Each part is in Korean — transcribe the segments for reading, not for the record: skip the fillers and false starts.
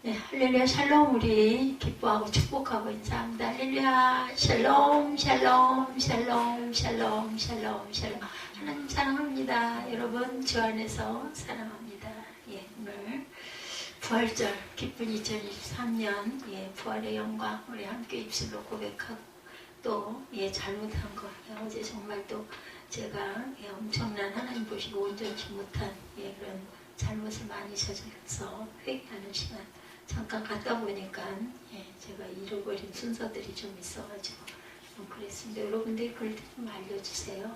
네, 할렐루야 샬롬. 우리 기뻐하고 축복하고 인사합니다. 할렐루야 샬롬 샬롬 샬롬 샬롬 샬롬 샬롬. 하나님 사랑합니다. 여러분 주 안에서 사랑합니다. 예, 오늘 부활절 기쁜 2023년 부활의 영광 우리 함께 입술로 고백하고 또 잘못한 거 어제 정말 또 제가 엄청난 하나님 보시고 온전치 못한 그런 잘못을 많이 저질러서 회개하는 시간 잠깐 갔다 보니까 제가 잃어버린 순서들이 좀 있어가지고 좀 그랬습니다. 여러분들 그걸 좀 알려주세요.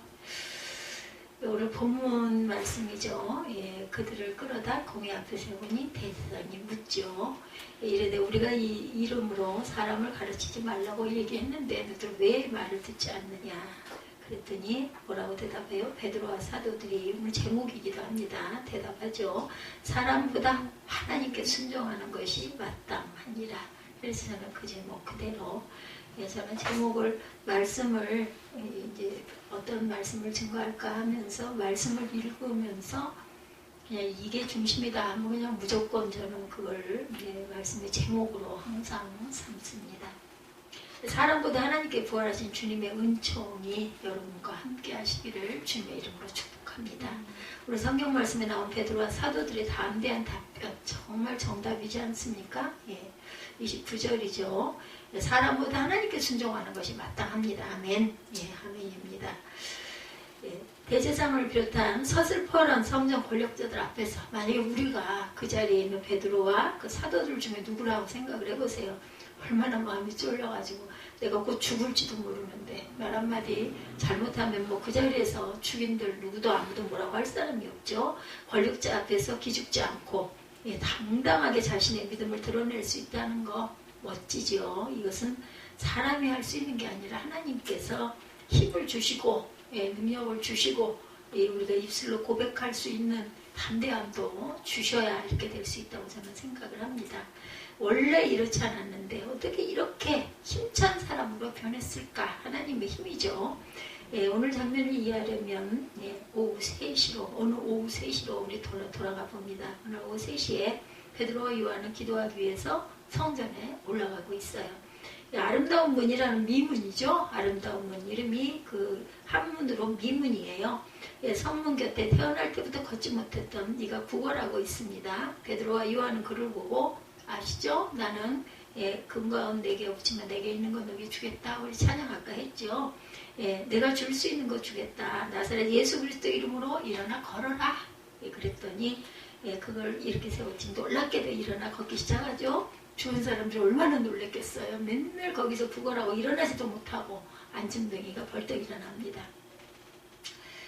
오늘 본문 말씀이죠. 그들을 끌어다 공회 앞에 세우니 대제사장이 묻죠. 이래되 우리가 이 이름으로 사람을 가르치지 말라고 얘기했는데 너희들 왜 말을 듣지 않느냐. 그랬더니 뭐라고 대답해요? 베드로와 사도들이 오늘 제목이기도 합니다. 대답하죠. 사람보다 하나님께 순종하는 것이 마땅하니라. 그래서 저는 그 제목 그대로 저는 제목을 말씀을 이제 어떤 말씀을 증거할까 하면서 말씀을 읽으면서 그냥 이게 중심이다 하면 그냥 무조건 저는 그걸 말씀의 제목으로 항상 삼습니다. 사람보다 하나님께 부활하신 주님의 은총이 여러분과 함께 하시기를 주님의 이름으로 축복합니다. 우리 성경 말씀에 나온 베드로와 사도들의 담대한 답변 정말 정답이지 않습니까? 29절이죠. 사람보다 하나님께 순종하는 것이 마땅합니다. 아멘. 아멘입니다. 대제사장을 비롯한 서슬퍼런 성전 권력자들 앞에서 만약에 우리가 그 자리에 있는 베드로와 그 사도들 중에 누구라고 생각을 해보세요. 얼마나 마음이 쫄려가지고 내가 곧 죽을지도 모르는데 말 한마디 잘못하면 그 자리에서 죽인들 누구도 아무도 뭐라고 할 사람이 없죠. 권력자 앞에서 기죽지 않고 당당하게 자신의 믿음을 드러낼 수 있다는 거 멋지죠. 이것은 사람이 할 수 있는 게 아니라 하나님께서 힘을 주시고 능력을 주시고 우리가 입술로 고백할 수 있는 담대함도 주셔야 이렇게 될 수 있다고 저는 생각을 합니다. 원래 이렇지 않았는데 어떻게 이렇게 힘찬 사람으로 변했을까? 하나님의 힘이죠. 오늘 장면을 이해하려면 오후 3시로 오늘 오후 3시로 우리 돌아가 봅니다. 오늘 오후 3시에 베드로와 요한은 기도하기 위해서 성전에 올라가고 있어요. 아름다운 문이라는 미문이죠. 아름다운 문 이름이 그 한문으로 미문이에요. 성문 곁에 태어날 때부터 걷지 못했던 네가 구걸하고 있습니다. 베드로와 요한은 그를 보고 아시죠? 나는 금과 은 내게 없지만 내게 있는 건 너에게 주겠다. 우리 찬양 아까 했죠. 내가 줄 수 있는 거 주겠다. 나사렛 예수 그리스도 이름으로 일어나 걸어라. 그랬더니 그걸 이렇게 세웠지. 놀랍게도 일어나 걷기 시작하죠. 죽은 사람들이 얼마나 놀랬겠어요. 맨날 거기서 구걸하고 일어나지도 못하고 안진뱅이가 벌떡 일어납니다.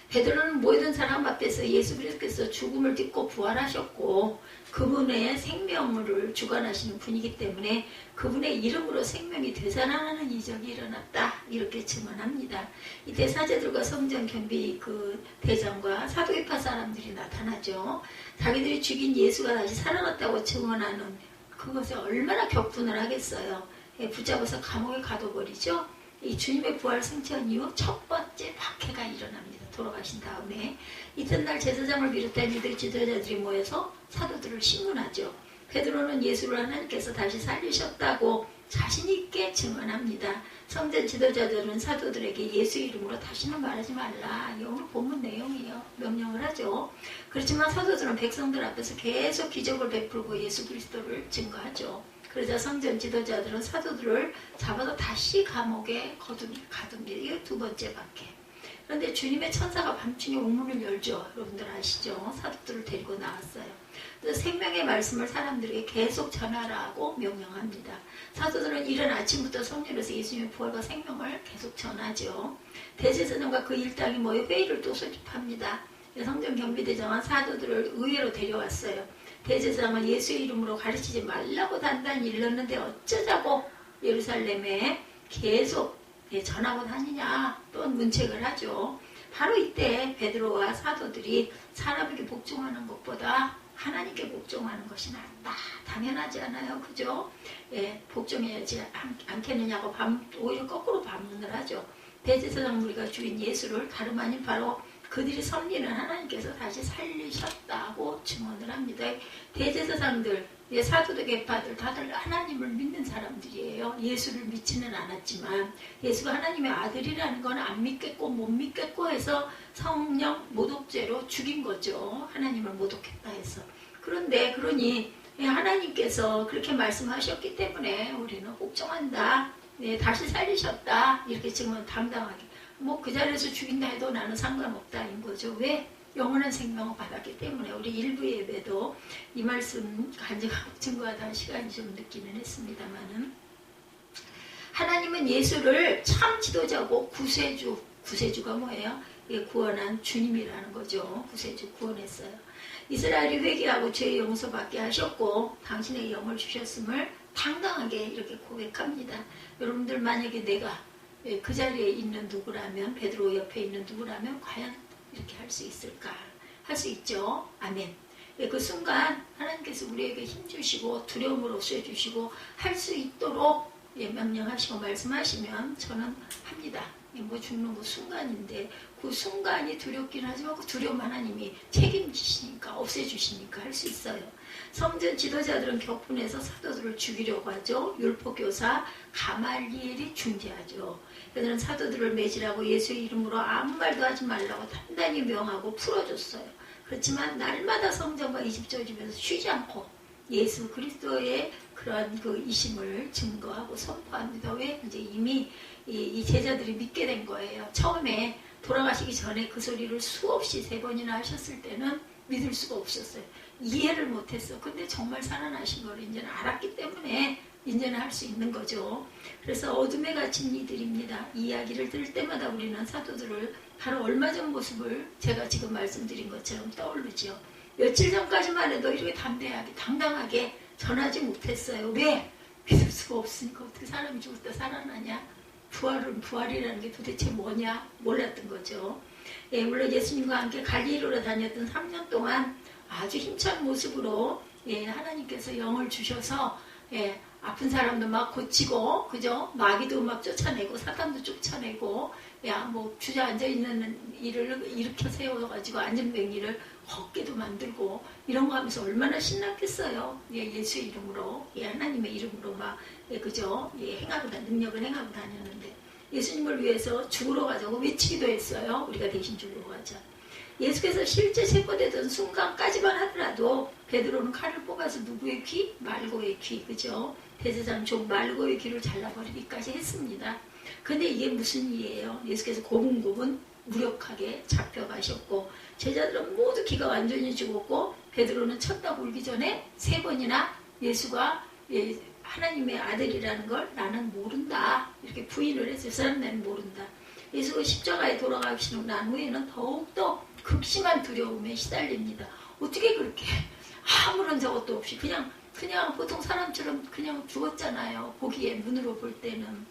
베드로는 모든 사람 앞에서 예수 그리스도께서 죽음을 딛고 부활하셨고 그분의 생명을 주관하시는 분이기 때문에 그분의 이름으로 생명이 되살아나는 이적이 일어났다. 이렇게 증언합니다. 이때 사제들과 성전 경비 그 대장과 사도계파 사람들이 나타나죠. 자기들이 죽인 예수가 다시 살아났다고 증언하는 그것에 얼마나 격분을 하겠어요. 붙잡아서 감옥에 가둬버리죠. 이 주님의 부활 승천 이후 첫 번째 박해가 일어납니다. 돌아가신 다음에 이튿날 제사장을 비롯한 유대 지도자들이 모여서 사도들을 신문하죠. 베드로는 예수를 하나님께서 다시 살리셨다고 자신 있게 증언합니다. 성전 지도자들은 사도들에게 예수 이름으로 다시는 말하지 말라. 이게 오늘 본문 내용이에요. 명령을 하죠. 그렇지만 사도들은 백성들 앞에서 계속 기적을 베풀고 예수 그리스도를 증거하죠. 그러자 성전 지도자들은 사도들을 잡아서 다시 감옥에 가둡니다. 이게 두 번째 박해. 그런데 주님의 천사가 밤중에 옥문을 열죠. 여러분들 아시죠? 사도들을 데리고 나왔어요. 그래서 생명의 말씀을 사람들에게 계속 전하라고 명령합니다. 사도들은 이른 아침부터 성전에서 예수님의 부활과 생명을 계속 전하죠. 대제사장과 그 일당이 모여 회의를 또 소집합니다. 성전 경비대장은 사도들을 의회로 데려왔어요. 대제사장은 예수의 이름으로 가르치지 말라고 단단히 일렀는데 어쩌자고 예루살렘에 계속 전하고 다니냐 또 문책을 하죠. 바로 이때 베드로와 사도들이 사람에게 복종하는 것보다 하나님께 복종하는 것이 낫다. 당연하지 않아요? 그죠? 복종해야지 않겠느냐고 오히려 거꾸로 반문을 하죠. 대제사장 무리가 주인 예수를 다름 아닌 바로 그들이 섬기는 하나님께서 다시 살리셨다고 증언을 합니다. 대제사장들, 사도들, 계파들 다들 하나님을 믿는 사람들이에요. 예수를 믿지는 않았지만 예수가 하나님의 아들이라는 건 안 믿겠고 못 믿겠고 해서 성령 모독죄로 죽인 거죠. 하나님을 모독했다 해서. 그런데 그러니 하나님께서 그렇게 말씀하셨기 때문에 우리는 복종한다. 다시 살리셨다. 이렇게 증언 당당하게. 뭐 그 자리에서 죽인다 해도 나는 상관없다인 거죠. 왜? 영원한 생명을 받았기 때문에. 우리 일부 예배도 이 말씀 간증하고 증거하다 시간이 좀 늦기는 했습니다만은, 하나님은 예수를 참 지도자고 구세주가 뭐예요? 구원한 주님이라는 거죠. 구세주, 구원했어요. 이스라엘이 회개하고 죄 용서받게 하셨고 당신의 영을 주셨음을 당당하게 이렇게 고백합니다. 여러분들 만약에 내가 그 자리에 있는 누구라면, 베드로 옆에 있는 누구라면 과연 이렇게 할 수 있을까? 할 수 있죠. 아멘. 그 순간 하나님께서 우리에게 힘주시고 두려움을 없애주시고 할 수 있도록 명령하시고 말씀하시면 저는 합니다. 뭐 죽는 그 순간인데 그 순간이 두렵긴 하지만 그 두려움 하나님이 책임지시니까, 없애주시니까 할 수 있어요. 성전 지도자들은 격분해서 사도들을 죽이려고 하죠. 율법교사 가말리엘이 중재하죠. 그들은 사도들을 매질하고 예수의 이름으로 아무 말도 하지 말라고 단단히 명하고 풀어줬어요. 그렇지만 날마다 성전과 이집저집에서 쉬지 않고 예수 그리스도의 그런 그 이심을 증거하고 선포합니다. 왜? 이제 이미 이 제자들이 믿게 된 거예요. 처음에 돌아가시기 전에 그 소리를 수없이 3번이나 하셨을 때는 믿을 수가 없었어요. 이해를 못했어. 근데 정말 살아나신 걸 이제는 알았기 때문에 이제는 할 수 있는 거죠. 그래서 어둠에 갇힌 이들입니다. 이 이야기를 들을 때마다 우리는 사도들을 바로 얼마 전 모습을 제가 지금 말씀드린 것처럼 떠오르죠. 며칠 전까지만 해도 이렇게 담대하게 당당하게 전하지 못했어요. 왜? 믿을 수가 없으니까. 어떻게 사람이 죽었다 살아나냐? 부활이라는 게 도대체 뭐냐? 몰랐던 거죠. 물론 예수님과 함께 갈릴리로 다녔던 3년 동안 아주 힘찬 모습으로 하나님께서 영을 주셔서 아픈 사람도 막 고치고, 그죠? 마귀도 막 쫓아내고, 사탄도 쫓아내고, 뭐 주저앉아 있는 일을 일으켜 세워가지고 안전뱅이를 걷게도 만들고, 이런 거 하면서 얼마나 신났겠어요. 예수의 이름으로, 하나님의 이름으로 막, 그죠? 능력을 행하고 다녔는데, 예수님을 위해서 죽으러 가자고 외치기도 했어요. 우리가 대신 죽으러 가자. 예수께서 실제 체포되던 순간까지만 하더라도 베드로는 칼을 뽑아서 누구의 귀? 말고의 귀, 그죠? 대제사장 종 말고의 귀를 잘라버리기까지 했습니다. 근데 이게 무슨 일이에요? 예수께서 고분고분 무력하게 잡혀가셨고 제자들은 모두 귀가 완전히 죽었고 베드로는 쳤다고 울기 전에 3번이나 예수가 하나님의 아들이라는 걸 나는 모른다 이렇게 부인을 했어요. 그 사람들은 모른다. 예수가 십자가에 돌아가시고 난 후에는 더욱더 극심한 두려움에 시달립니다. 어떻게 그렇게 아무런 저것도 없이 그냥 보통 사람처럼 그냥 죽었잖아요. 보기에 눈으로 볼 때는.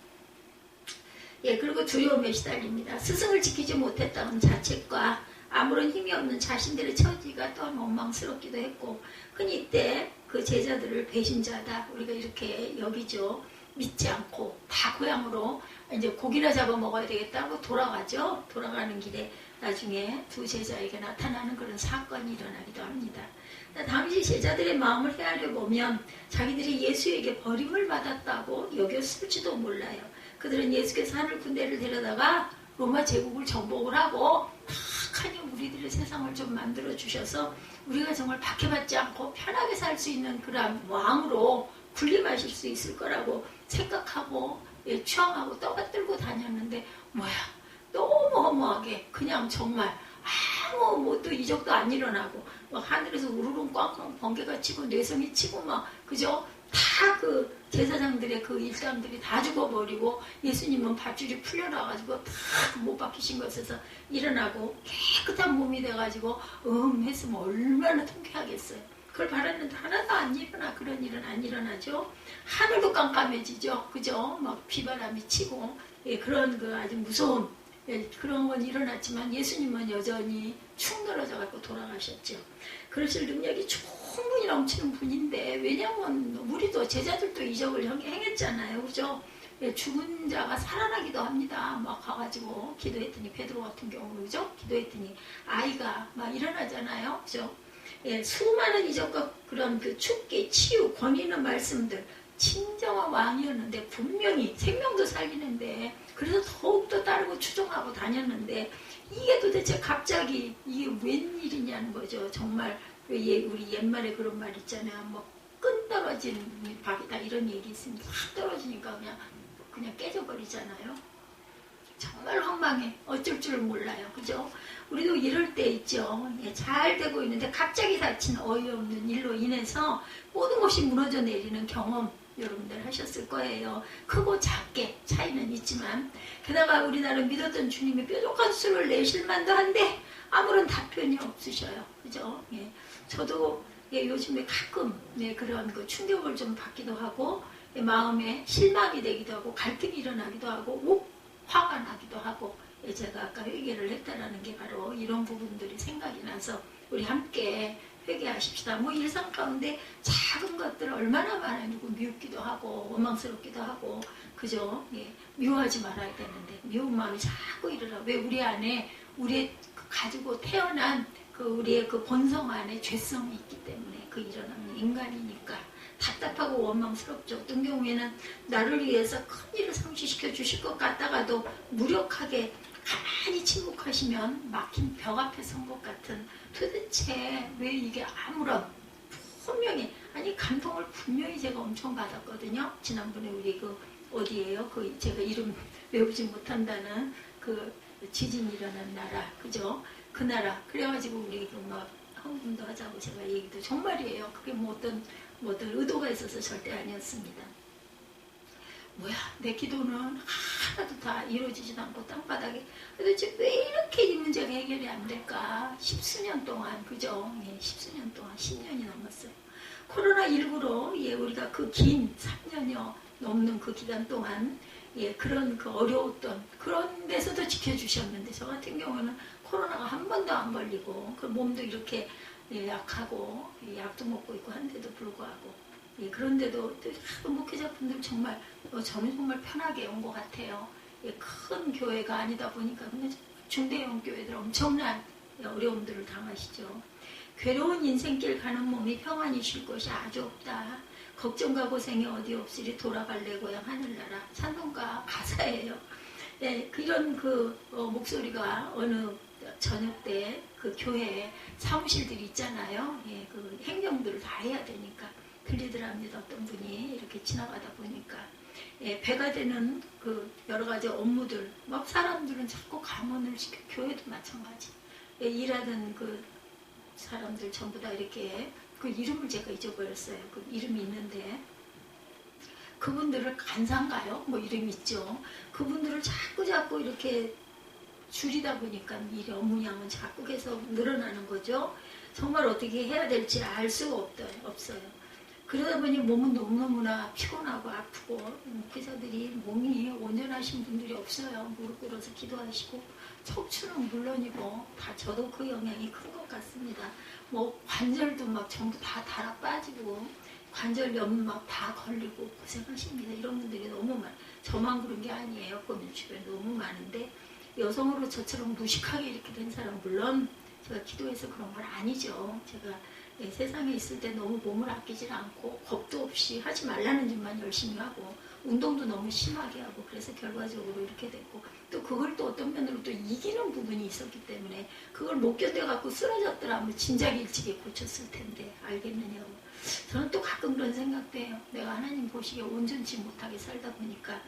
그리고 두려움에 시달립니다. 스승을 지키지 못했다는 자책과 아무런 힘이 없는 자신들의 처지가 또한 원망스럽기도 했고, 흔히 이때 그 제자들을 배신자다 우리가 이렇게 여기죠. 믿지 않고 다 고향으로 이제 고기나 잡아 먹어야 되겠다고 돌아가죠. 돌아가는 길에 나중에 두 제자에게 나타나는 그런 사건이 일어나기도 합니다. 당시 제자들의 마음을 헤아려 보면 자기들이 예수에게 버림을 받았다고 여겼을지도 몰라요. 그들은 예수께서 하늘 군대를 데려다가 로마 제국을 정복을 하고 탁하니 우리들의 세상을 좀 만들어 주셔서 우리가 정말 박해받지 않고 편하게 살 수 있는 그런 왕으로 군림하실 수 있을 거라고 생각하고 추앙하고 떠받들고 다녔는데 뭐야 너무 허무하게 그냥 정말 아무 또 이적도 안 일어나고 막 하늘에서 우르릉 꽝꽝 번개가 치고 뇌성이 치고 막 그죠? 다 그 제사장들의 그 일당들이 다 죽어버리고 예수님은 밧줄이 풀려나가지고 다 못 박히신 것에서 일어나고 깨끗한 몸이 돼가지고 했으면 얼마나 통쾌하겠어요. 그걸 바랐는데 하나도 안 일어나. 그런 일은 안 일어나죠. 하늘도 깜깜해지죠. 그죠? 막 비바람이 치고 그런 그 아주 무서운 그런 건 일어났지만 예수님은 여전히 축 늘어져 갖고 돌아가셨죠. 그러실 능력이 충분히 넘치는 분인데 왜냐면 우리도 제자들도 이적을 행했잖아요. 그죠? 예, 죽은 자가 살아나기도 합니다. 막 가가지고 기도했더니 베드로 같은 경우 그죠? 기도했더니 아이가 막 일어나잖아요. 그죠? 예, 수많은 이적과 그런 그 축계, 치유, 권위 있는 말씀들 진정한 왕이었는데 분명히 생명도 살리는데 그래서 더욱더 따르고 추종하고 다녔는데 이게 도대체 갑자기 이게 웬일이냐는 거죠. 정말 우리 옛말에 그런 말 있잖아요. 뭐 끈 떨어진 박이다 이런 얘기 있습니다. 확 떨어지니까 그냥 깨져버리잖아요. 정말 황망해. 어쩔 줄 몰라요. 그죠? 우리도 이럴 때 있죠. 예, 잘 되고 있는데 갑자기 닥친 어이없는 일로 인해서 모든 것이 무너져 내리는 경험 여러분들 하셨을 거예요. 크고 작게 차이는 있지만 게다가 우리나라 믿었던 주님이 뾰족한 수를 내실 만도 한데 아무런 답변이 없으셔요. 그죠? 예, 저도 예, 요즘에 가끔 예, 그런 그 충격을 좀 받기도 하고 예, 마음에 실망이 되기도 하고 갈등이 일어나기도 하고 화가 나기도 하고 예, 제가 아까 회개를 했다라는 게 바로 이런 부분들이 생각이 나서 우리 함께 회개하십시다. 뭐 일상 가운데 작은 것들 얼마나 많아요. 누구 미웃기도 하고 원망스럽기도 하고 그죠? 예, 미워하지 말아야 되는데 미운 마음이 자꾸 일어나. 왜 우리 안에 우리 가지고 태어난 그 우리의 그 본성 안에 죄성이 있기 때문에 그 일어나는 인간이니까 답답하고 원망스럽죠. 어떤 경우에는 나를 위해서 큰 일을 성취시켜 주실 것 같다가도 무력하게 가만히 침묵하시면 막힌 벽 앞에 선 것 같은 도대체 왜 이게 아무런 분명히 아니 감동을 분명히 제가 엄청 받았거든요. 지난번에 우리 그 어디예요? 그 제가 이름 외우지 못한다는 그 지진 일어난 나라 그죠? 그 나라 그래가지고 우리 그 막 헌금도 하자고 제가 얘기도 정말이에요. 그게 뭐 어떤 의도가 있어서 절대 아니었습니다. 뭐야 내 기도는 하나도 다 이루어지지도 않고 땅바닥에 도대체 왜 이렇게 이 문제가 해결이 안 될까 십수년 동안 그죠? 예, 십수년 동안 10년이 넘었어요. 코로나19로 예, 우리가 그 긴 3년여 넘는 그 기간 동안 예, 그런 그 어려웠던 그런 데서도 지켜주셨는데 저 같은 경우는 코로나가 한 번도 안 걸리고 그 몸도 이렇게 예, 약하고 예, 약도 먹고 있고 한데도 불구하고 예, 그런데도 목회자분들 정말 저는 정말 편하게 온 것 같아요. 예, 큰 교회가 아니다 보니까 그냥 중대형 교회들 엄청난 어려움들을 당하시죠. 괴로운 인생길 가는 몸이 평안히 쉴 곳이 아주 없다. 걱정과 고생이 어디 없으리 돌아갈래 고향 하늘나라. 찬송가 가사예요. 예, 그런 목소리가 어느 저녁 때 그 교회에 사무실들이 있잖아요. 예, 그 행정들을 다 해야 되니까 들리더랍니다. 어떤 분이 이렇게 지나가다 보니까 예, 배가 되는 그 여러 가지 업무들 막 사람들은 자꾸 감언을 시켜 교회도 마찬가지 예, 일하던 그 사람들 전부 다 이렇게 그 이름을 제가 잊어버렸어요. 그 이름이 있는데 그분들을 간사인가요? 뭐 이름 있죠. 그분들을 자꾸 이렇게 줄이다 보니까 이 업무량은 자꾸 계속 늘어나는 거죠. 정말 어떻게 해야 될지 알 수가 없어요. 그러다 보니 몸은 너무너무나 피곤하고 아프고 목회자들이 몸이 온전하신 분들이 없어요. 무릎 꿇어서 기도하시고 척추는 물론이고 다 저도 그 영향이 큰 것 같습니다. 뭐 관절도 막 전부 다 달아 빠지고 관절염 막 다 걸리고 고생하십니다. 이런 분들이 너무 많아요. 저만 그런 게 아니에요. 보면 주변에 너무 많은데 여성으로 저처럼 무식하게 이렇게 된 사람 물론 제가 기도해서 그런 건 아니죠. 제가 네, 세상에 있을 때 너무 몸을 아끼질 않고 겁도 없이 하지 말라는 짓만 열심히 하고 운동도 너무 심하게 하고 그래서 결과적으로 이렇게 됐고 또 그걸 또 어떤 면으로 또 이기는 부분이 있었기 때문에 그걸 못 견뎌갖고 쓰러졌더라면 진작 일찍이 고쳤을 텐데 알겠느냐고. 저는 또 가끔 그런 생각도 해요. 내가 하나님 보시기에 온전치 못하게 살다 보니까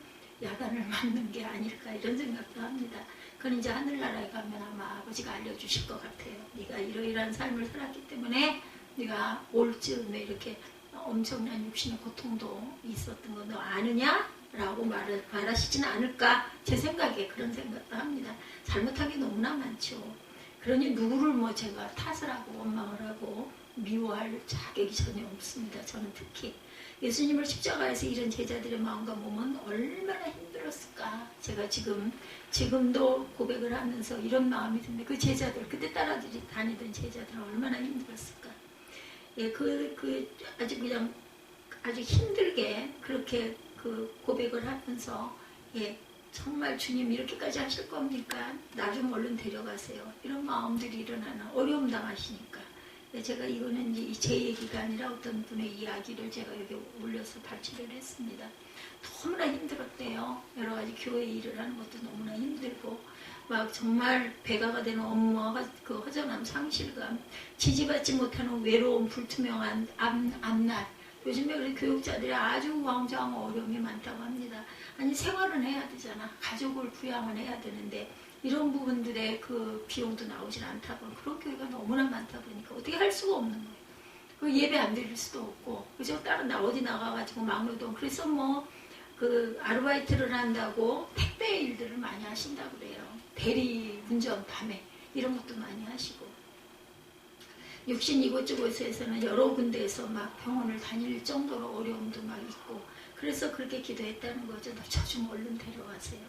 야단을 맞는 게 아닐까 이런 생각도 합니다. 그건 이제 하늘나라에 가면 아마 아버지가 알려주실 것 같아요. 네가 이러이러한 삶을 살았기 때문에 네가 올 즈음에 이렇게 엄청난 육신의 고통도 있었던 거 너 아느냐? 라고 말하시지는 않을까? 제 생각에 그런 생각도 합니다. 잘못한 게 너무나 많죠. 그러니 누구를 뭐 제가 탓을 하고 원망을 하고 미워할 자격이 전혀 없습니다. 저는 특히 예수님을 십자가에서 잃은 제자들의 마음과 몸은 얼마나 힘들었을까. 제가 지금도 고백을 하면서 이런 마음이 드는데 그 제자들, 그때 따라들이 다니던 제자들은 얼마나 힘들었을까. 예, 아주 그냥 아주 힘들게 그렇게 그 고백을 하면서 정말 주님 이렇게까지 하실 겁니까? 나 좀 얼른 데려가세요. 이런 마음들이 일어나는 어려움 당하시니까. 제가 이거는 이제 제 얘기가 아니라 어떤 분의 이야기를 제가 여기 올려서 발표를 했습니다. 너무나 힘들었대요. 여러 가지 교회 일을 하는 것도 너무나 힘들고 막 정말 배가가 되는 업무와 그 허전함, 상실감, 지지받지 못하는 외로움, 불투명한 앞날. 요즘에 우리 교육자들이 아주 왕좌왕 어려움이 많다고 합니다. 아니 생활은 해야 되잖아. 가족을 부양을 해야 되는데 이런 부분들의 그 비용도 나오질 않다고 그런 교회가 너무나 많다 보니까 어떻게 할 수가 없는 거예요. 그 예배 안 드릴 수도 없고 그죠? 다른 어디 나가가지고 막노동 그래서 뭐 그 아르바이트를 한다고 택배 일들을 많이 하신다고 그래요. 대리 운전 밤에 이런 것도 많이 하시고 육신 이곳저곳에서는 여러 군데에서 막 병원을 다닐 정도로 어려움도 막 있고 그래서 그렇게 기도했다는 거죠. 저 좀 얼른 데려가세요.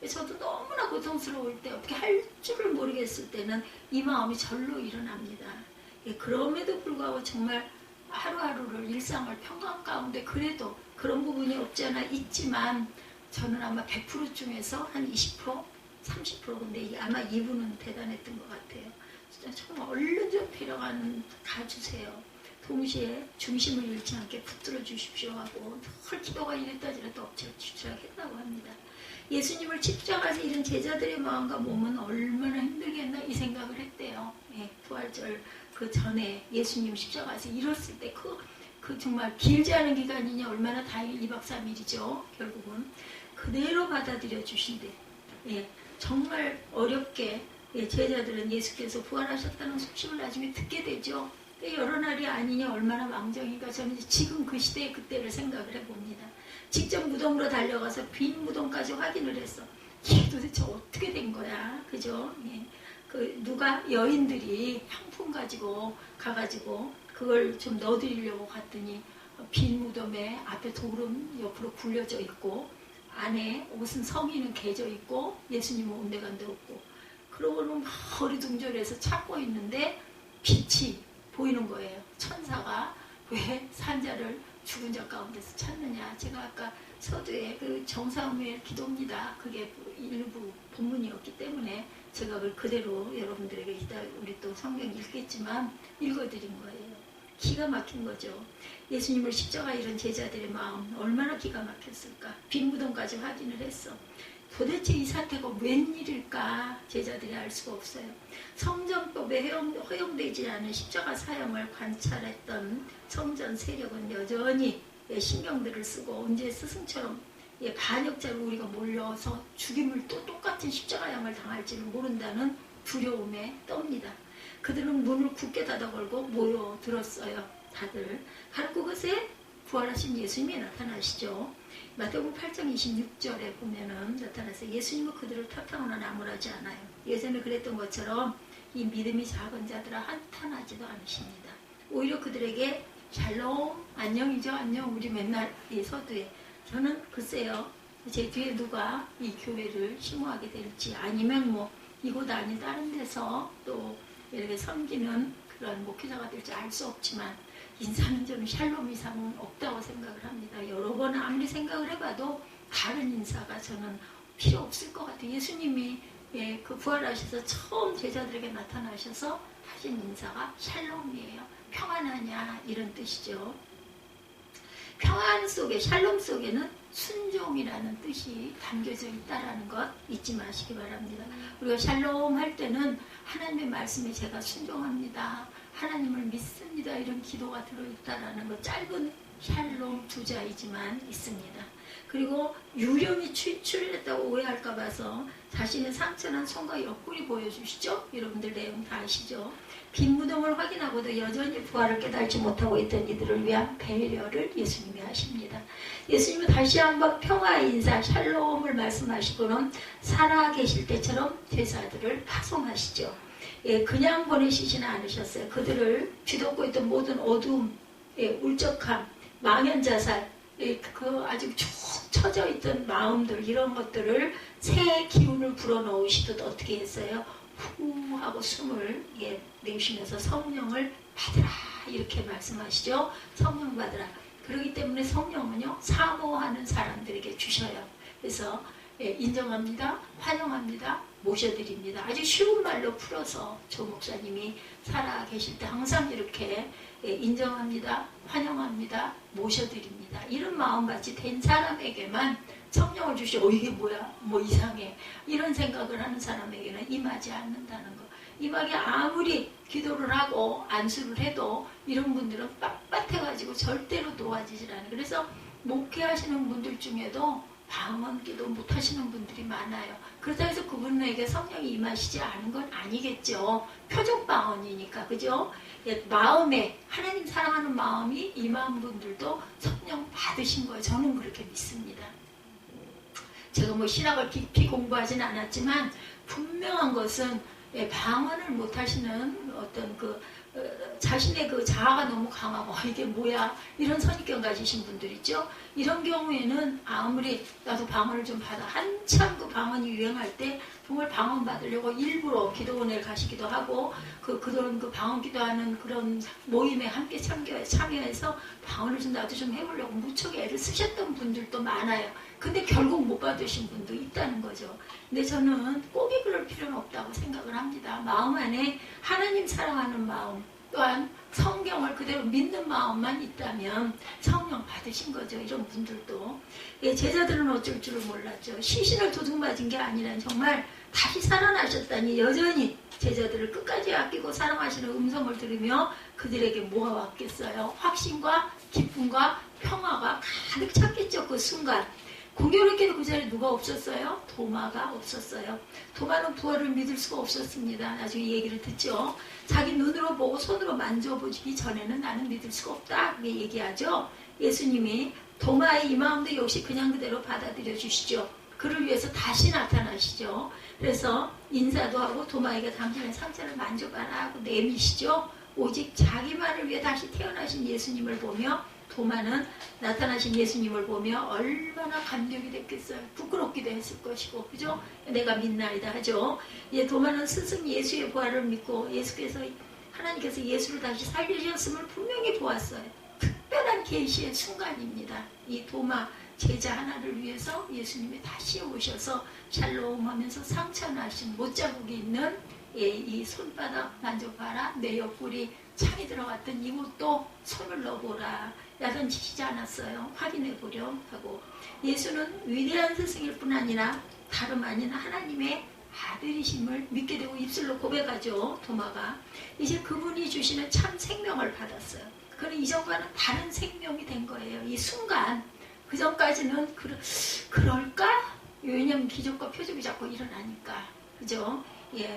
저도 너무나 고통스러울 때 어떻게 할 줄을 모르겠을 때는 이 마음이 절로 일어납니다. 그럼에도 불구하고 정말 하루하루를 일상을 평강 가운데 그래도 그런 부분이 없지 않아 있지만 저는 아마 100% 중에서 한 20%, 30% 근데 아마 이분은 대단했던 것 같아요. 진짜 정말 얼른 좀 가주세요. 동시에 중심을 잃지 않게 붙들어 주십시오 하고 늘 기도가 이랬다 저랬다 엎치락뒤치락했다고 합니다. 예수님을 십자가에서 잃은 제자들의 마음과 몸은 얼마나 힘들겠나 이 생각을 했대요. 부활절 그 전에 예수님 십자가에서 잃었을 때 그 정말 길지 않은 기간이니 얼마나 다행히 2박 3일이죠. 결국은 그대로 받아들여 주신대. 정말 어렵게 제자들은 예수께서 부활하셨다는 소식을 나중에 듣게 되죠. 여러 날이 아니니 얼마나 망정인가. 저는 지금 그 시대의 그때를 생각을 해봅니다. 직접 무덤으로 달려가서 빈 무덤까지 확인을 했어. 이게 도대체 어떻게 된 거야, 그죠? 그 누가 여인들이 향품 가지고 가가지고 그걸 좀 넣어드리려고 갔더니 빈 무덤에 앞에 돌은 옆으로 굴려져 있고 안에 옷은 성인은 개져 있고 예수님은 온데간데 없고 그러고는 막 어리둥절해서 찾고 있는데 빛이 보이는 거예요. 천사가 왜 산자를 죽은 자 가운데서 찾느냐. 제가 아까 서두에 그 정사음의 기도입니다. 그게 일부 본문이었기 때문에 제가 그걸 그대로 여러분들에게 이따 우리 또 성경 읽겠지만 읽어드린 거예요. 기가 막힌 거죠. 예수님을 십자가 잃은 제자들의 마음 얼마나 기가 막혔을까. 빈 무덤까지 확인을 했어. 도대체 이 사태가 웬일일까 제자들이 알 수가 없어요. 성전법에 허용되지 않은 십자가 사형을 관찰했던 성전 세력은 여전히 신경들을 쓰고 언제 스승처럼 반역자로 우리가 몰려서 죽임을 또 똑같은 십자가형을 당할지는 모른다는 두려움에 떱니다. 그들은 문을 굳게 닫아 걸고 모여들었어요. 다들. 바로 그것에 부활하신 예수님이 나타나시죠. 마태복음 8장 26절에 보면은 나타나서 예수님은 그들을 탓하거나 나무라지 않아요. 예전에 그랬던 것처럼 이 믿음이 작은 자들아 한탄하지도 않으십니다. 오히려 그들에게 샬롬, 안녕이죠. 안녕. 우리 맨날 이 서두에 저는 글쎄요. 제 뒤에 누가 이 교회를 심호하게 될지 아니면 뭐 이곳 아닌 다른 데서 또 이렇게 섬기는 그런 목회자가 될지 알 수 없지만 인사는 저는 샬롬 이상은 없다고 생각을 합니다. 여러 번 아무리 생각을 해봐도 다른 인사가 저는 필요 없을 것 같아요. 예수님이 그 부활하셔서 처음 제자들에게 나타나셔서 하신 인사가 샬롬이에요. 평안하냐 이런 뜻이죠. 평안 속에 샬롬 속에는 순종이라는 뜻이 담겨져 있다는 것 잊지 마시기 바랍니다. 우리가 샬롬 할 때는 하나님의 말씀에 제가 순종합니다. 하나님을 믿습니다. 이런 기도가 들어있다라는 것 짧은 샬롬 두 자이지만 있습니다. 그리고 유령이 출현했다고 오해할까 봐서 자신의 상처난 손과 옆구리 보여주시죠. 여러분들 내용 다 아시죠. 빈 무덤을 확인하고도 여전히 부활을 깨달지 못하고 있던 이들을 위한 배려를 예수님이 하십니다. 예수님은 다시 한번 평화의 인사 샬롬을 말씀하시고는 살아계실 때처럼 제자들을 파송하시죠. 그냥 보내시지는 않으셨어요. 그들을 뒤덮고 있던 모든 어두움, 울적함, 망연자살, 그 아주 쭉 처져 있던 마음들 이런 것들을 새 기운을 불어넣으시듯 어떻게 했어요? 후 하고 숨을 내쉬면서 성령을 받으라 이렇게 말씀하시죠. 성령 받으라. 그렇기 때문에 성령은요, 사모하는 사람들에게 주셔요. 그래서 인정합니다, 환영합니다, 모셔드립니다. 아주 쉬운 말로 풀어서 조 목사님이 살아 계실 때 항상 이렇게 인정합니다, 환영합니다, 모셔드립니다. 이런 마음같이 된 사람에게만 성령을 주시고 이게 뭐야? 뭐 이상해. 이런 생각을 하는 사람에게는 임하지 않는다는 거. 임하게 아무리 기도를 하고 안수를 해도 이런 분들은 빳빳해가지고 절대로 도와지질 않아요. 그래서 목회하시는 분들 중에도 방언 기도 못하시는 분들이 많아요. 그렇다고 해서 그분에게 성령이 임하시지 않은 건 아니겠죠. 표적 방언이니까, 그죠? 마음에, 하나님 사랑하는 마음이 임한 분들도 성령 받으신 거예요. 저는 그렇게 믿습니다. 제가 뭐 신학을 깊이 공부하진 않았지만 분명한 것은 방언을 못하시는 어떤 자신의 그 자아가 너무 강하고 이게 뭐야 이런 선입견 가지신 분들 있죠. 이런 경우에는 아무리 나도 방언을 좀 받아 한참 그 방언이 유행할 때 정말 방언 받으려고 일부러 기도원에 가시기도 하고 그런 방언 기도하는 그런 모임에 함께 참여해서 방언을 좀 나도 좀 해보려고 무척 애를 쓰셨던 분들도 많아요. 근데 결국 못 받으신 분도 있다는 거죠. 근데 저는 꼭이 그럴 필요는 없다고 생각을 합니다. 마음 안에 하나님 사랑하는 마음, 또한 성경을 그대로 믿는 마음만 있다면 성령 받으신 거죠. 이런 분들도. 제자들은 어쩔 줄을 몰랐죠. 시신을 도둑맞은 게 아니라 정말 다시 살아나셨다니 여전히 제자들을 끝까지 아끼고 사랑하시는 음성을 들으며 그들에게 뭐가 왔겠어요? 확신과 기쁨과 평화가 가득 찼겠죠. 그 순간. 공교롭게도 그 자리에 누가 없었어요? 도마가 없었어요. 도마는 부활을 믿을 수가 없었습니다. 나중에 얘기를 듣죠. 자기 눈으로 보고 손으로 만져보기 전에는 나는 믿을 수가 없다. 그렇게 얘기하죠. 예수님이 도마의 이 마음도 역시 그냥 그대로 받아들여 주시죠. 그를 위해서 다시 나타나시죠. 그래서 인사도 하고 도마에게 당신의 상처를 만져봐라 하고 내미시죠. 오직 자기만을 위해 다시 태어나신 예수님을 보며 도마는 나타나신 예수님을 보며 얼마나 감격이 됐겠어요. 부끄럽기도 했을 것이고, 그죠? 내가 믿나이다 하죠. 도마는 스승 예수의 부활을 믿고 하나님께서 예수를 다시 살리셨음을 분명히 보았어요. 특별한 계시의 순간입니다. 이 도마 제자 하나를 위해서 예수님이 다시 오셔서 샬롬 하면서 상처나신 못자국이 있는 이 손바닥 만져봐라. 내 옆구리 창이 들어갔던 이곳도 손을 넣어보라. 야단치시지 않았어요. 확인해보려 하고. 예수는 위대한 스승일 뿐 아니라 다름 아닌 하나님의 아들이심을 믿게 되고 입술로 고백하죠. 도마가. 이제 그분이 주시는 참 생명을 받았어요. 그는 이전과는 다른 생명이 된 거예요. 이 순간. 그 전까지는 그럴까? 왜냐면 기적과 표적이 자꾸 일어나니까. 그죠?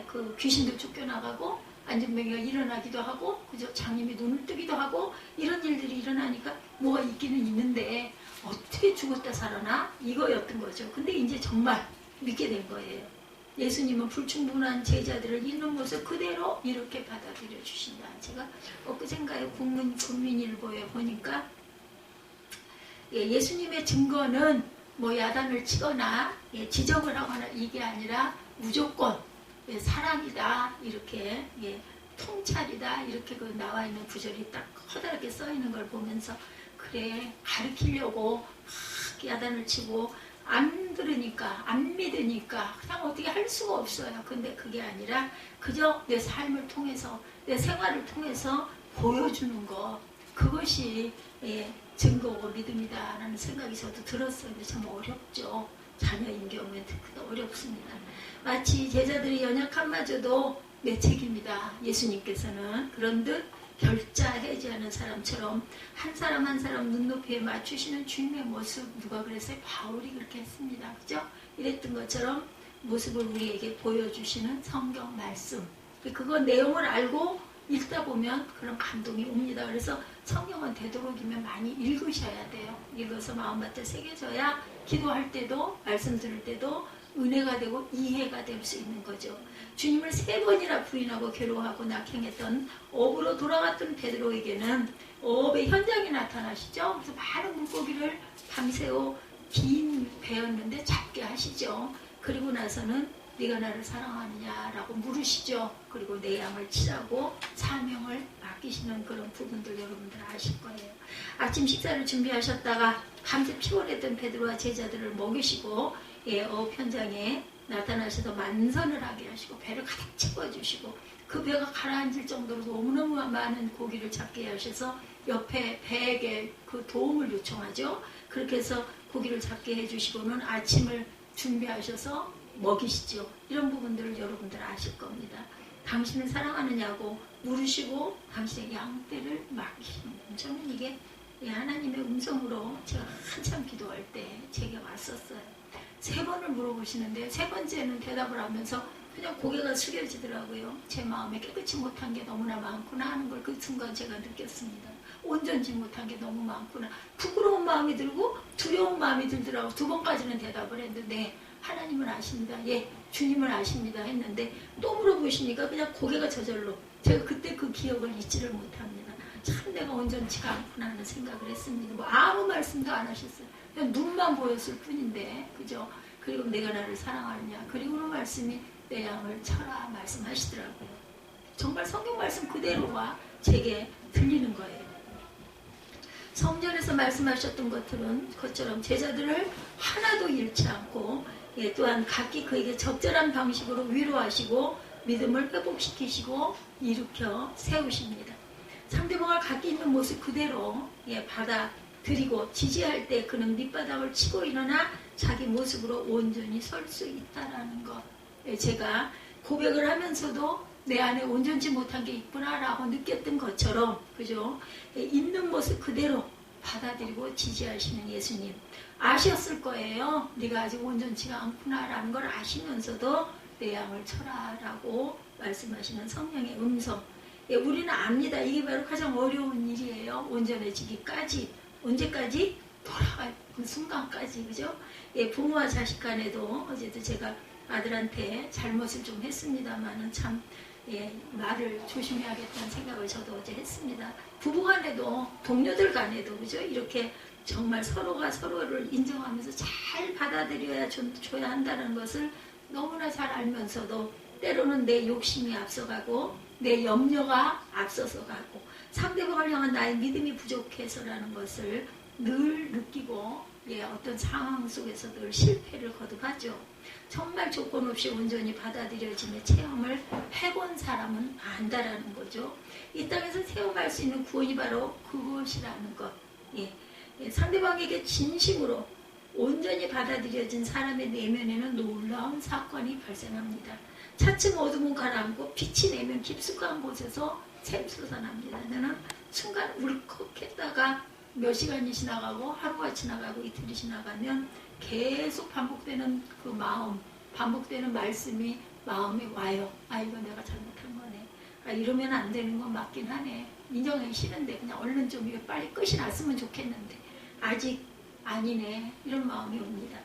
그 귀신도 쫓겨나가고 안전병이가 일어나기도 하고, 그죠? 장님이 눈을 뜨기도 하고, 이런 일들이 일어나니까 뭐가 있기는 있는데 어떻게 죽었다 살아나? 이거였던 거죠. 근데 이제 정말 믿게 된 거예요. 예수님은 불충분한 제자들을 있는 모습 그대로 이렇게 받아들여 주신다. 제가 엊그젠가에 국민일보에 보니까 예수님의 증거는 뭐 야단을 치거나 지적을 하거나 이게 아니라 무조건 사랑이다, 이렇게 통찰이다, 이렇게 나와 있는 구절이 딱 커다랗게 써 있는 걸 보면서 그래, 가르치려고 막 야단을 치고 안 들으니까 안 믿으니까 그냥 어떻게 할 수가 없어요. 근데 그게 아니라 그저 내 삶을 통해서 내 생활을 통해서 보여주는 것, 그것이 증거고 믿음이다라는 생각이 저도 들었어요. 근데 참 어렵죠. 자녀인 경우에 특히 어렵습니다. 마치 제자들이 연약함마저도 내 책임이다. 예수님께서는 그런 듯 결자해지하는 사람처럼 한 사람 한 사람 눈높이에 맞추시는 주님의 모습, 누가 그랬어요? 바울이 그렇게 했습니다. 그죠? 이랬던 것처럼 모습을 우리에게 보여주시는 성경 말씀. 그거 내용을 알고 읽다 보면 그런 감동이 옵니다. 그래서 성경은 되도록이면 많이 읽으셔야 돼요. 읽어서 마음밭에 새겨져야 기도할 때도 말씀 들을 때도 은혜가 되고 이해가 될 수 있는 거죠. 주님을 3번이나 부인하고 괴로워하고 낙행했던 업으로 돌아갔던 베드로에게는 업의 현장이 나타나시죠. 그래서 많은 물고기를 밤새워 긴 배였는데 잡게 하시죠. 그리고 나서는 네가 나를 사랑하느냐라고 물으시죠. 그리고 내 양을 치라고 사명을 맡기시는 그런 부분들 여러분들 아실 거예요. 아침 식사를 준비하셨다가 밤새 피곤했던 베드로와 제자들을 먹이시고 어업 현장에 나타나셔서 만선을 하게 하시고 배를 가득 채워주시고 그 배가 가라앉을 정도로 너무너무 많은 고기를 잡게 하셔서 옆에 배에게 그 도움을 요청하죠. 그렇게 해서 고기를 잡게 해주시고는 아침을 준비하셔서 먹이시죠. 이런 부분들을 여러분들 아실 겁니다. 당신을 사랑하느냐고 물으시고 당신의 양떼를 맡기시는 거예요. 저는 이게 하나님의 음성으로 제가 한참 기도할 때 제게 왔었어요. 3번을 물어보시는데 3번째는 대답을 하면서 그냥 고개가 숙여지더라고요. 제 마음에 깨끗이 못한 게 너무나 많구나 하는 걸 그 순간 제가 느꼈습니다. 온전치 못한 게 너무 많구나. 부끄러운 마음이 들고 두려운 마음이 들더라고. 2번까지는 대답을 했는데 하나님을 아십니다. 예, 주님을 아십니다 했는데 또 물어보시니까 그냥 고개가 저절로 제가 그때 그 기억을 잊지를 못합니다. 참 내가 온전치가 않구나 하는 생각을 했습니다. 뭐 아무 말씀도 안 하셨어요. 그냥 눈만 보였을 뿐인데 그죠? 그리고 내가 나를 사랑하느냐 그리고 그 말씀이 내 양을 쳐라 말씀하시더라고요. 정말 성경 말씀 그대로가 제게 들리는 거예요. 성전에서 말씀하셨던 것처럼 제자들을 하나도 잃지 않고 또한 각기 그에게 적절한 방식으로 위로하시고 믿음을 회복시키시고 일으켜 세우십니다. 상대방을 갖고 있는 모습 그대로 받아들이고 지지할 때 그는 밑바닥을 치고 일어나 자기 모습으로 온전히 설 수 있다는 것. 제가 고백을 하면서도 내 안에 온전치 못한 게 있구나라고 느꼈던 것처럼 그죠? 있는 모습 그대로 받아들이고 지지하시는 예수님. 아셨을 거예요. 네가 아직 온전치가 않구나라는 걸 아시면서도 내 양을 쳐라라고 말씀하시는 성령의 음성. 우리는 압니다. 이게 바로 가장 어려운 일이에요. 온전해지기까지. 언제까지? 돌아갈 그 순간까지. 그죠? 부모와 자식 간에도 어제도 제가 아들한테 잘못을 좀 했습니다만은 참 말을 조심해야겠다는 생각을 저도 어제 했습니다. 부부 간에도 동료들 간에도 그죠? 이렇게 정말 서로가 서로를 인정하면서 잘 받아들여야 줘야 한다는 것을 너무나 잘 알면서도 때로는 내 욕심이 앞서가고 내 염려가 앞서서 가고 상대방을 향한 나의 믿음이 부족해서라는 것을 늘 느끼고 어떤 상황 속에서 늘 실패를 거듭하죠. 정말 조건 없이 온전히 받아들여짐의 체험을 해본 사람은 안다라는 거죠. 이 땅에서 체험할 수 있는 구원이 바로 그것이라는 것. 상대방에게 진심으로 온전히 받아들여진 사람의 내면에는 놀라운 사건이 발생합니다. 차츰 어둠은 가라앉고 빛이 내면 깊숙한 곳에서 샘솟아납니다. 나는 순간 울컥했다가 몇 시간이 지나가고 하루가 지나가고 이틀이 지나가면 계속 반복되는 그 마음, 반복되는 말씀이 마음에 와요. 아 이거 내가 잘못한 거네. 아 이러면 안 되는 건 맞긴 하네. 인정하기 싫은데 그냥 얼른 좀 이거 빨리 끝이 났으면 좋겠는데 아직 아니네. 이런 마음이 옵니다.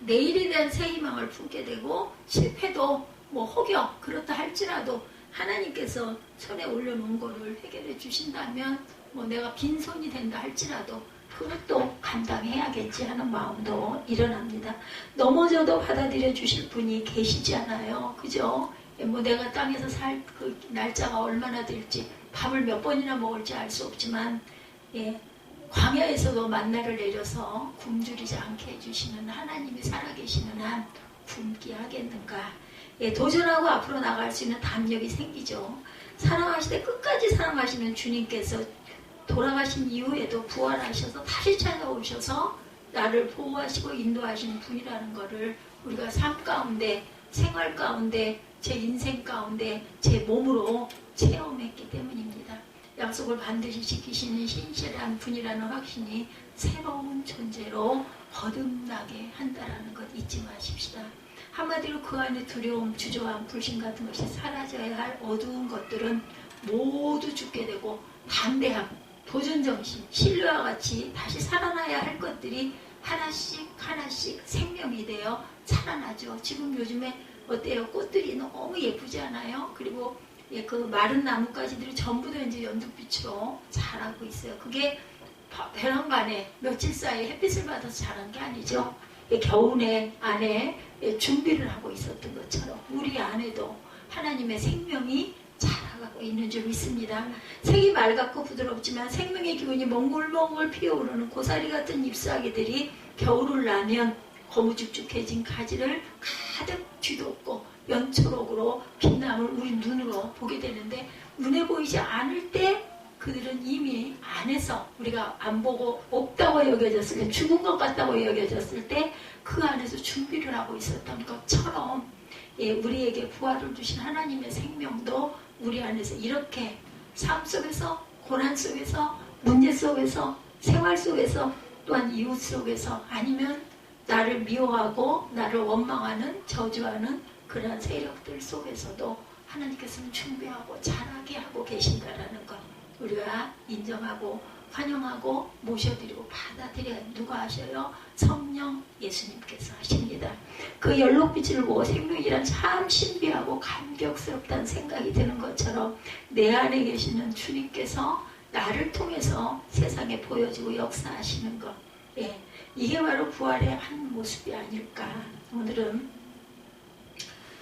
내일에 대한 새 희망을 품게 되고 실패도 뭐 혹여 그렇다 할지라도 하나님께서 손에 올려놓은 거를 해결해 주신다면 뭐 내가 빈손이 된다 할지라도 그것도 감당해야겠지 하는 마음도 일어납니다. 넘어져도 받아들여 주실 분이 계시지 않아요. 그죠? 뭐 내가 땅에서 살 그 날짜가 얼마나 될지 밥을 몇 번이나 먹을지 알 수 없지만 광야에서도 만나를 내려서 굶주리지 않게 해주시는 하나님이 살아계시는 한 굶기 하겠는가. 도전하고 앞으로 나갈 수 있는 담력이 생기죠. 사랑하시되 끝까지 사랑하시는 주님께서 돌아가신 이후에도 부활하셔서 다시 찾아오셔서 나를 보호하시고 인도하시는 분이라는 것을 우리가 삶 가운데 생활 가운데 제 인생 가운데 제 몸으로 체험했기 때문입니다. 약속을 반드시 지키시는 신실한 분이라는 확신이 새로운 존재로 거듭나게 한다는 것 잊지 마십시다. 한마디로 그 안에 두려움, 주저함, 불신 같은 것이 사라져야 할 어두운 것들은 모두 죽게 되고 담대함, 도전정신, 신뢰와 같이 다시 살아나야 할 것들이 하나씩 하나씩 생명이 되어 살아나죠. 지금 요즘에 어때요? 꽃들이 너무 예쁘지 않아요? 그리고 그 마른 나뭇가지들이 전부 다 이제 연두빛으로 자라고 있어요. 그게 벼랑간에 며칠 사이에 햇빛을 받아서 자란 게 아니죠. 겨우내 안에 준비를 하고 있었던 것처럼 우리 안에도 하나님의 생명이 자라고 다가가고 있는 줄 믿습니다. 색이 맑았고 부드럽지만 생명의 기운이 몽글몽글 피어오르는 고사리 같은 잎사귀들이 겨울을 나면 거무죽죽해진 가지를 가득 뒤덮고 연초록으로 빛남을 우리 눈으로 보게 되는데, 눈에 보이지 않을 때 그들은 이미 안에서, 우리가 안 보고 없다고 여겨졌을 때, 죽은 것 같다고 여겨졌을 때 그 안에서 준비를 하고 있었던 것처럼, 우리에게 부활을 주신 하나님의 생명도 우리 안에서 이렇게 삶 속에서, 고난 속에서, 문제 속에서, 생활 속에서, 또한 이웃 속에서, 아니면 나를 미워하고 나를 원망하는, 저주하는 그러한 세력들 속에서도 하나님께서는 준비하고 자라게 하고 계신다라는 것, 우리가 인정하고 환영하고 모셔드리고 받아들여야. 누가 하셔요? 성령 예수님께서 하십니다. 그 연록빛을 보고 생명이란 참 신비하고 감격스럽다는 생각이 드는 것처럼 내 안에 계시는 주님께서 나를 통해서 세상에 보여지고 역사하시는 것, 이게 바로 부활의 한 모습이 아닐까. 오늘은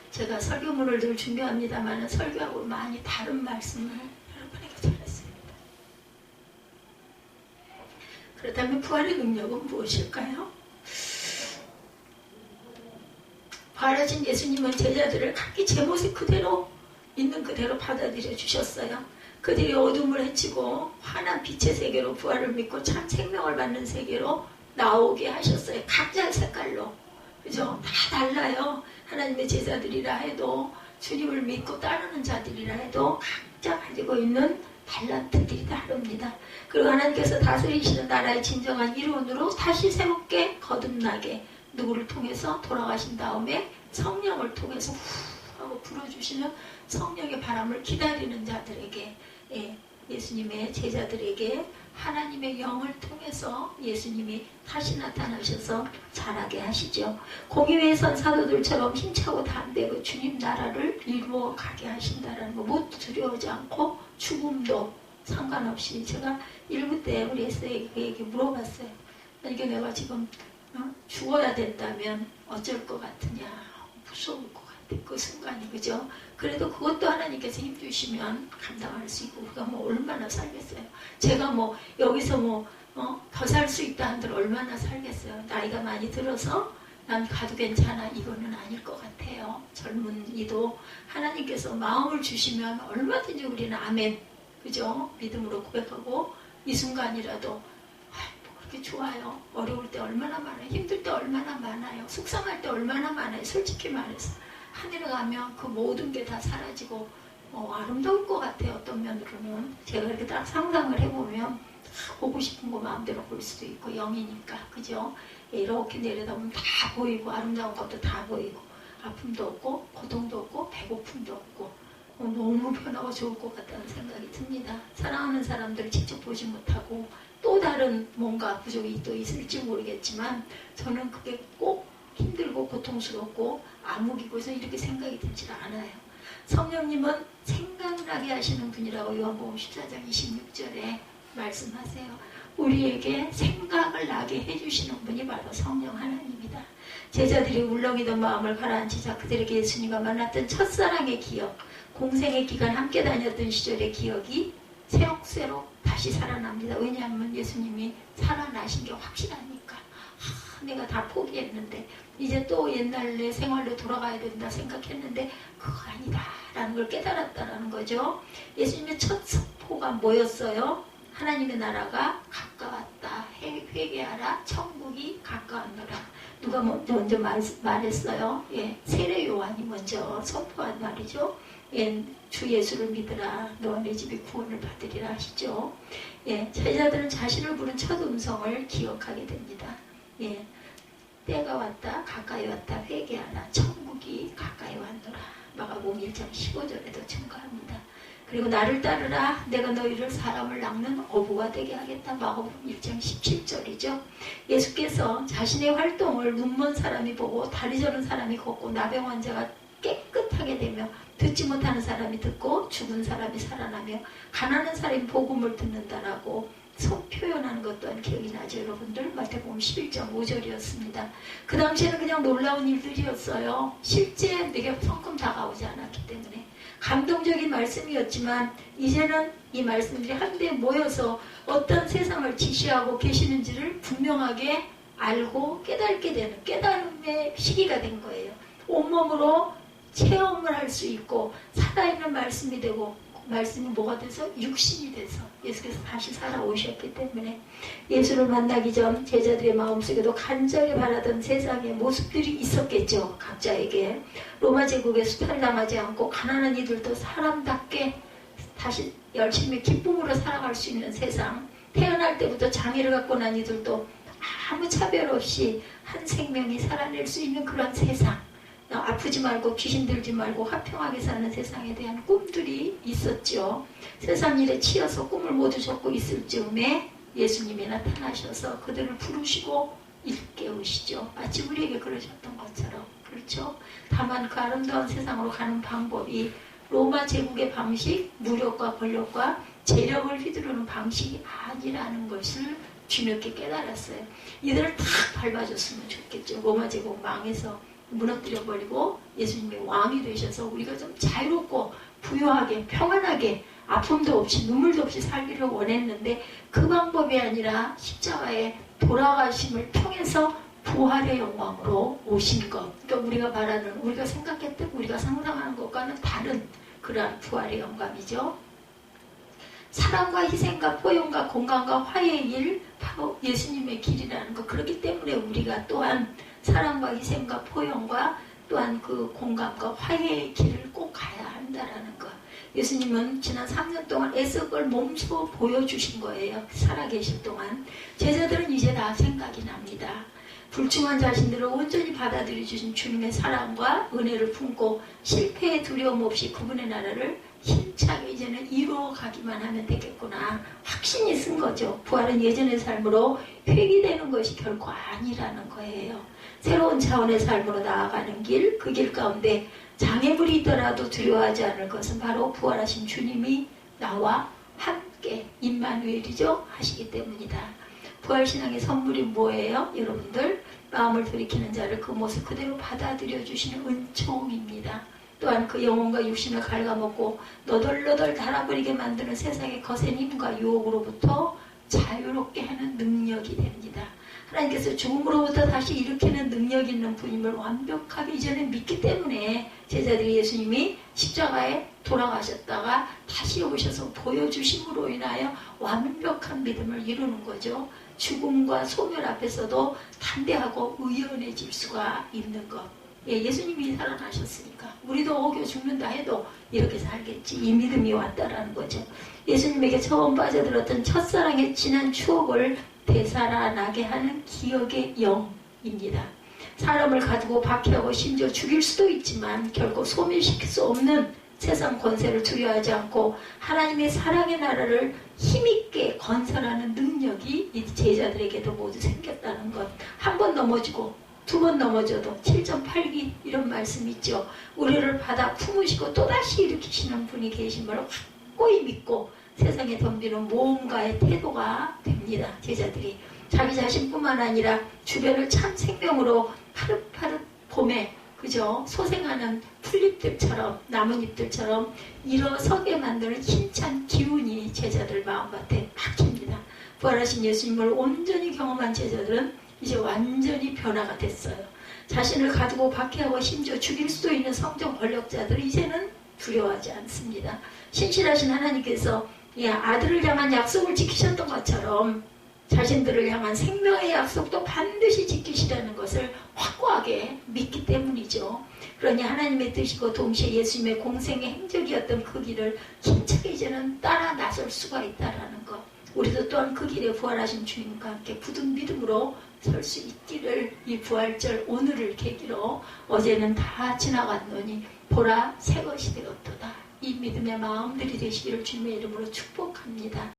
제가 설교문을 늘 준비합니다만 설교하고 많이 다른 말씀을 여러분에게 전했습니다. 그렇다면 부활의 능력은 무엇일까요? 부활하신 예수님은 제자들을 각기 제 모습 그대로, 있는 그대로 받아들여 주셨어요. 그들이 어둠을 헤치고 환한 빛의 세계로, 부활을 믿고 참 생명을 받는 세계로 나오게 하셨어요. 각자의 색깔로. 그죠? 다 달라요. 하나님의 제자들이라 해도, 주님을 믿고 따르는 자들이라 해도 각자 가지고 있는 달란트들이 다릅니다. 그리고 하나님께서 다스리시는 나라의 진정한 일원으로 다시 새롭게 거듭나게 누구를 통해서 돌아가신 다음에 성령을 통해서 후 하고 불어주시는 성령의 바람을 기다리는 자들에게, 예수님의 제자들에게 하나님의 영을 통해서 예수님이 다시 나타나셔서 자라게 하시죠. 공의회에 선 사도들처럼 힘차고 담대고 주님 나라를 이루어 가게 하신다라는 거, 못 두려워하지 않고 죽음도 상관없이. 제가 1부 때 우리 에스에게 물어봤어요. 만약에 내가 지금 죽어야 된다면 어쩔 것 같으냐. 무서울 것 같아. 그 순간이. 그죠? 그래도 그것도 하나님께서 힘주시면 감당할 수 있고, 우리가 뭐 얼마나 살겠어요. 제가 뭐 여기서 뭐 더 살 수 있다 한들 얼마나 살겠어요. 나이가 많이 들어서 난 가도 괜찮아, 이거는 아닐 것 같아요. 젊은이도 하나님께서 마음을 주시면 얼마든지 우리는 아멘, 그죠? 믿음으로 고백하고 이 순간이라도 뭐 그렇게 좋아요. 어려울 때 얼마나 많아요. 힘들 때 얼마나 많아요. 속상할 때 얼마나 많아요. 솔직히 말해서 하늘에 가면 그 모든 게 다 사라지고 아름다울 것 같아요. 어떤 면으로는 제가 이렇게 딱 상상을 해보면 보고 싶은 거 마음대로 볼 수도 있고, 영이니까. 그죠? 이렇게 내려다보면 다 보이고, 아름다운 것도 다 보이고, 아픔도 없고 고통도 없고 배고픔도 없고, 너무 편하고 좋을 것 같다는 생각이 듭니다. 사랑하는 사람들을 직접 보지 못하고 또 다른 뭔가 부족이 또 있을지 모르겠지만, 저는 그게 꼭 힘들고 고통스럽고 암흑이고 해서 이렇게 생각이 들지 않아요. 성령님은 생각나게 하시는 분이라고 요한복음 14장 26절에 말씀하세요. 우리에게 생각을 나게 해주시는 분이 바로 성령 하나님이다. 제자들이 울렁이던 마음을 가라앉히자 그들에게 예수님과 만났던 첫사랑의 기억, 공생의 기간 함께 다녔던 시절의 기억이 새록새록 다시 살아납니다. 왜냐하면 예수님이 살아나신 게 확실하니까. 내가 다 포기했는데 이제 또 옛날 내 생활로 돌아가야 된다 생각했는데 그거 아니다 라는 걸 깨달았다라는 거죠. 예수님의 첫 선포가 뭐였어요? 하나님의 나라가 가까웠다. 회개하라. 천국이 가까웠노라. 누가 먼저 말했어요? 세례 요한이 먼저 선포한 말이죠. 주 예수를 믿으라. 너와 내 집이 구원을 받으리라 하시죠. 제자들은 자신을 부른 첫 음성을 기억하게 됩니다. 때가 왔다. 가까이 왔다. 회개하라. 천국이 가까이 왔노라. 마가복음 1장 15절에도 증거합니다. 그리고 나를 따르라. 내가 너희를 사람을 낚는 어부가 되게 하겠다. 마가복음 1장 17절이죠. 예수께서 자신의 활동을 눈먼 사람이 보고 다리 저는 사람이 걷고 나병 환자가 깨끗하게 되며 듣지 못하는 사람이 듣고 죽은 사람이 살아나며 가난한 사람이 복음을 듣는다라고 표현하는 것 또한 기억이 나죠. 여러분들 마태복음 11장 5절이었습니다. 그 당시에는 그냥 놀라운 일들이었어요. 실제 내게 성큼 다가오지 않았기 때문에 감동적인 말씀이었지만 이제는 이 말씀들이 한데 모여서 어떤 세상을 지시하고 계시는지를 분명하게 알고 깨닫게 되는 깨달음의 시기가 된 거예요. 온몸으로 체험을 할 수 있고 살아있는 말씀이 되고 말씀이 뭐가 돼서 육신이 돼서 예수께서 다시 살아오셨기 때문에 예수를 만나기 전 제자들의 마음속에도 간절히 바라던 세상의 모습들이 있었겠죠. 각자에게 로마 제국에 수탈 당하지 않고 가난한 이들도 사람답게 다시 열심히 기쁨으로 살아갈 수 있는 세상, 태어날 때부터 장애를 갖고 난 이들도 아무 차별 없이 한 생명이 살아낼 수 있는 그런 세상, 아프지 말고 귀신 들지 말고 화평하게 사는 세상에 대한 꿈들이 있었죠. 세상 일에 치여서 꿈을 모두 접고 있을 즈음에 예수님이 나타나셔서 그들을 부르시고 일깨우시죠. 마치 우리에게 그러셨던 것처럼. 그렇죠? 다만 그 아름다운 세상으로 가는 방법이 로마 제국의 방식, 무력과 권력과 재력을 휘두르는 방식이 아니라는 것을 뒤늦게 깨달았어요. 이들을 다 밟아줬으면 좋겠죠. 로마 제국 망해서 무너뜨려버리고 예수님이 왕이 되셔서 우리가 좀 자유롭고 부유하게 평안하게 아픔도 없이 눈물도 없이 살기를 원했는데 그 방법이 아니라 십자가에 돌아가심을 통해서 부활의 영광으로 오신 것. 그러니까 우리가 바라는, 우리가 생각했던, 우리가 상상하는 것과는 다른 그러한 부활의 영광이죠. 사랑과 희생과 포용과 공감과 화해의 일, 바로 예수님의 길이라는 것. 그렇기 때문에 우리가 또한 사랑과 희생과 포용과 또한 그 공감과 화해의 길을 꼭 가야 한다라는 것. 예수님은 지난 3년 동안 애써 그걸 몸소 보여주신 거예요. 살아계실 동안. 제자들은 이제 다 생각이 납니다. 불충한 자신들을 온전히 받아들여 주신 주님의 사랑과 은혜를 품고 실패의 두려움 없이 그분의 나라를 힘차게 이제는 이루어가기만 하면 되겠구나. 확신이 쓴 거죠. 부활은 예전의 삶으로 회귀되는 것이 결코 아니라는 거예요. 새로운 차원의 삶으로 나아가는 길, 그 길 가운데 장애물이 있더라도 두려워하지 않을 것은 바로 부활하신 주님이 나와 함께 임마누엘이죠. 하시기 때문이다. 부활신앙의 선물이 뭐예요? 여러분들, 마음을 돌이키는 자를 그 모습 그대로 받아들여 주시는 은총입니다. 또한 그 영혼과 육신을 갉아먹고 너덜너덜 달아버리게 만드는 세상의 거센 힘과 유혹으로부터 자유롭게 하는 능력이 됩니다. 하나님께서 죽음으로부터 다시 일으키는 능력 있는 분임을 완벽하게 이전에 믿기 때문에 제자들이 예수님이 십자가에 돌아가셨다가 다시 오셔서 보여주심으로 인하여 완벽한 믿음을 이루는 거죠. 죽음과 소멸 앞에서도 담대하고 의연해질 수가 있는 것. 예수님이 살아나셨으니까 우리도 오겨 죽는다 해도 이렇게 살겠지. 이 믿음이 왔다라는 거죠. 예수님에게 처음 빠져들었던 첫사랑의 진한 추억을 되살아나게 하는 기억의 영입니다. 사람을 가두고 박해하고 심지어 죽일 수도 있지만 결코 소멸시킬 수 없는 세상 권세를 두려워하지 않고 하나님의 사랑의 나라를 힘있게 건설하는 능력이 이 제자들에게도 모두 생겼다는 것. 한 번 넘어지고 두 번 넘어져도 7.8기 이런 말씀 있죠. 우리를 받아 품으시고 또다시 일으키시는 분이 계심을 확고히 믿고 세상에 덤비는 모험가의 태도가 됩니다. 제자들이 자기 자신뿐만 아니라 주변을 참 생명으로 파릇파릇 봄에 그죠? 소생하는 풀잎들처럼 나뭇잎들처럼 일어서게 만드는 힘찬 기운이 제자들 마음밭에 박힙니다. 부활하신 예수님을 온전히 경험한 제자들은 이제 완전히 변화가 됐어요. 자신을 가두고 박해하고 심지어 죽일 수도 있는 성전 권력자들은 이제는 두려워하지 않습니다. 신실하신 하나님께서 아들을 향한 약속을 지키셨던 것처럼 자신들을 향한 생명의 약속도 반드시 지키시라는 것을 확고하게 믿기 때문이죠. 그러니 하나님의 뜻이고 동시에 예수님의 공생의 행적이었던 그 길을 힘차게 이제는 따라 나설 수가 있다는 것. 우리도 또한 그 길에 부활하신 주님과 함께 굳은 믿음으로 설 수 있기를 이 부활절 오늘을 계기로 어제는 다 지나갔노니 보라 새 것이 되었도다. 이 믿음의 마음들이 되시기를 주님의 이름으로 축복합니다.